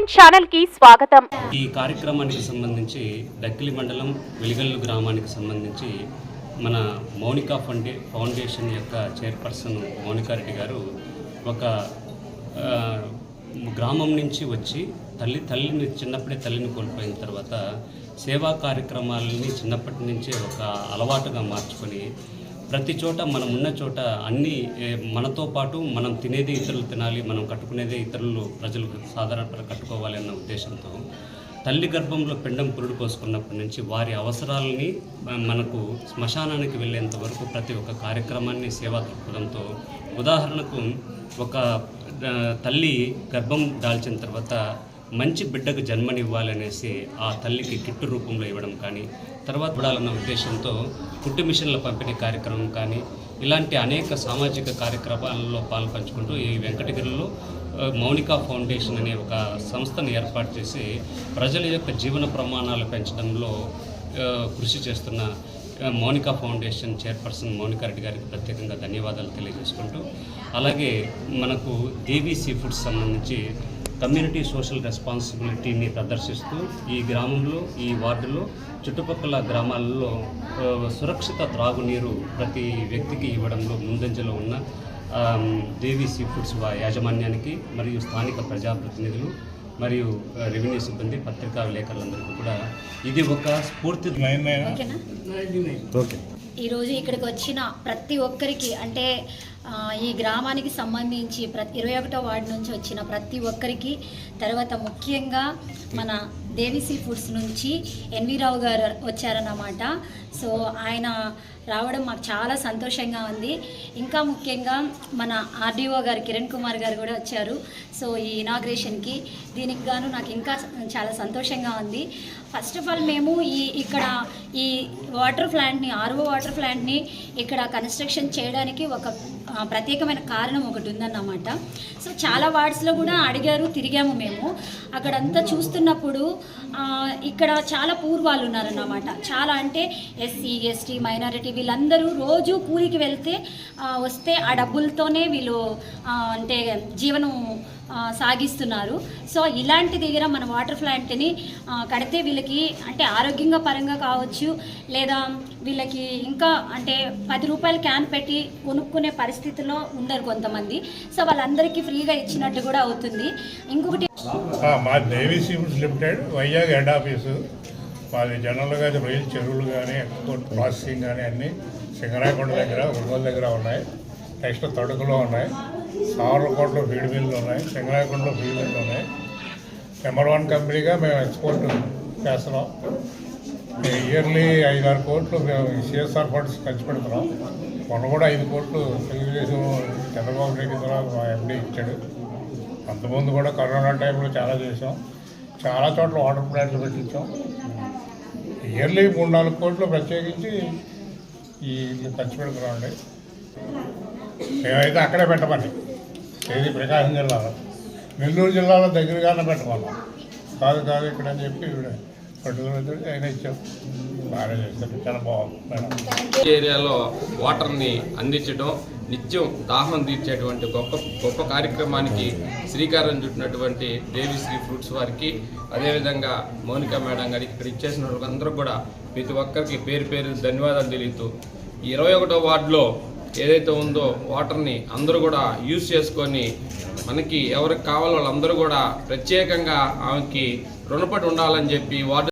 Nine channel కి స్వాగతం. ఈ కార్యక్రమానికి సంబంధించి దక్కిలి మండలం వెలిగల్లు గ్రామానికి సంబంధించి మన మౌనిక ఫౌండేషన్ యొక్క చైర్పర్సన్ మౌనికారెడ్డి గారు ఒక గ్రామం నుంచి వచ్చి తల్లిని చిన్నప్పుడే తల్లిని కోల్పోయిన తర్వాత సేవా కార్యక్రమాలని చిన్నప్పటి నుంచే ఒక అలవాటుగా మార్చుకొని ప్రతి చోట మనం ఉన్న చోట అన్నీ మనతో పాటు మనం తినేది ఇతరులు తినాలి, మనం కట్టుకునేదే ఇతరులు ప్రజలు సాధారణ కట్టుకోవాలి అన్న ఉద్దేశంతో తల్లి గర్భంలో పిండం పురుడు పోసుకున్నప్పటి నుంచి వారి అవసరాలని మనకు శ్మశానానికి వెళ్ళేంత వరకు ప్రతి ఒక్క కార్యక్రమాన్ని సేవా దృక్పథంతో, ఉదాహరణకు ఒక తల్లి గర్భం దాల్చిన తర్వాత మంచి బిడ్డకు జన్మనివ్వాలనేసి ఆ తల్లికి కిట్టు రూపంలో ఇవ్వడం కానీ, తర్వాత చూడాలన్న ఉద్దేశంతో కుట్టు మిషన్ల పంపిణీ కార్యక్రమం కానీ, ఇలాంటి అనేక సామాజిక కార్యక్రమాలలో పాల్పంచుకుంటూ ఈ వెంకటగిరిలో మౌనిక ఫౌండేషన్ అనే ఒక సంస్థను ఏర్పాటు చేసి ప్రజల యొక్క జీవన ప్రమాణాలు పెంచడంలో కృషి చేస్తున్న మౌనిక ఫౌండేషన్ చైర్పర్సన్ మౌనికారెడ్డి గారికి ప్రత్యేకంగా ధన్యవాదాలు తెలియజేసుకుంటూ, అలాగే మనకు దేవి సీ ఫుడ్స్ సంబంధించి కమ్యూనిటీ సోషల్ రెస్పాన్సిబిలిటీని ప్రదర్శిస్తూ ఈ గ్రామంలో, ఈ వార్డులో, చుట్టుపక్కల గ్రామాలలో సురక్షిత త్రాగునీరు ప్రతి వ్యక్తికి ఇవ్వడంలో ముందంజలో ఉన్న దేవి సీ ఫుడ్స్ యాజమాన్యానికి మరియు స్థానిక ప్రజాప్రతినిధులు మరియు రెవెన్యూ సిబ్బంది, పత్రికా విలేకరులందరికీ కూడా ఇది ఒక స్ఫూర్తి. ఈరోజు ఇక్కడికి వచ్చిన ప్రతి ఒక్కరికి, అంటే ఈ గ్రామానికి సంబంధించి 21వ వార్డు నుంచి వచ్చిన ప్రతి ఒక్కరికి, తర్వాత ముఖ్యంగా మన దేవిసీ ఫుడ్స్ నుంచి ఎన్వి రావు గారు వచ్చారన్నమాట. సో ఆయన రావడం మాకు చాలా సంతోషంగా ఉంది. ఇంకా ముఖ్యంగా మన ఆర్డీఓ గారు కిరణ్ కుమార్ గారు కూడా వచ్చారు. సో ఈ ఇనాగ్రేషన్కి, దీనికి గాను నాకు ఇంకా చాలా సంతోషంగా ఉంది. ఫస్ట్ ఆఫ్ ఆల్ మేము ఇక్కడ ఈ వాటర్ ప్లాంట్ని, ఆర్ఓ వాటర్ ప్లాంట్ని ఇక్కడ కన్స్ట్రక్షన్ చేయడానికి ఒక ప్రత్యేకమైన కారణం ఒకటి ఉందన్నమాట. సో చాలా వార్డ్స్లో కూడా అడిగారు, తిరిగాము మేము. అక్కడంతా చూస్తున్నప్పుడు ఇక్కడ చాలా పూర్వాలు ఉన్నారన్నమాట. చాలా అంటే ఎస్సీ, ఎస్టీ, మైనారిటీ వీళ్ళందరూ రోజు కూలికి వస్తే ఆ డబ్బులతోనే వీళ్ళు అంటే జీవనం సాగిస్తున్నారు. సో ఇలాంటి దగ్గర మన వాటర్ ప్లాంట్ని కడితే వీళ్ళకి అంటే ఆరోగ్యంగా పరంగా కావచ్చు, లేదా వీళ్ళకి ఇంకా అంటే 10 రూపాయల క్యాన్ పెట్టి కొనుక్కునే పరిస్థితిలో ఉండరు కొంతమంది. సో వాళ్ళందరికీ ఫ్రీగా ఇచ్చినట్టు కూడా అవుతుంది. ఇంకొకటి మా Devi sea foods limited Vizag head office మాది. జనరల్గా రొయ్యల చెరువులు కానీ, ఎక్స్పోర్ట్ ప్రాసెసింగ్ కానీ అన్నీ సింగరాయకొండ దగ్గర, ఒంగోలు దగ్గర ఉన్నాయి. నెక్స్ట్ తడుకులో ఉన్నాయి, సావర్లకోటలో ఫీడ్ మిల్లు ఉన్నాయి, సింగరాయకొండలో ఫీడ్ మిల్లు ఉన్నాయి. నెంబర్ 1 కంపెనీగా మేము ఎక్స్పోర్ట్ చేస్తున్నాం. ఇయర్లీ 5-6 కోట్లు మేము సిఎస్ఆర్ ఫండ్స్ ఖర్చు పెడుతున్నాం. మొన్న కూడా 5 కోట్లు తెలుగుదేశం చంద్రబాబు నాయుడు తర్వాత మా ఎండీ ఇచ్చాడు. అంతకుముందు కూడా కరోనా టైంలో చాలా చేసాం. చాలా చోట్ల వాటర్ ప్లాంట్లు పెట్టించాం. ఇయర్లీ 3-4 కోట్లు ప్రత్యేకించి ఈ ఖర్చు పెడుతున్నామండి. మేమైతే అక్కడే పెట్టమని, ఏది ప్రకాశం జిల్లాలో, నెల్లూరు జిల్లాలో దగ్గరగానే పెట్టమన్నాం. కాదు ఇక్కడ అని చెప్పి పట్టుదల అయినా ఇచ్చాం. బాగా చేస్తారు, చాలా బాగుంది మేడం. ఏరియాలో వాటర్ని అందించడం, నిత్యం దాహం తీర్చేటువంటి గొప్ప కార్యక్రమానికి శ్రీకారం చుట్టినటువంటి దేవిశ్రీ ఫ్రూట్స్ వారికి, అదేవిధంగా మౌనిక మేడం గారికి, ఇక్కడ ఇచ్చేసిన వాళ్ళందరూ కూడా ప్రతి ఒక్కరికి పేరు పేరు ధన్యవాదాలు తెలుపుతూ, 21వ వార్డులో ఏదైతే ఉందో వాటర్ని అందరూ కూడా యూజ్ చేసుకొని మనకి ఎవరికి కావాలో వాళ్ళందరూ కూడా ప్రత్యేకంగా ఆమెకి రుణపడి ఉండాలని చెప్పి వార్డు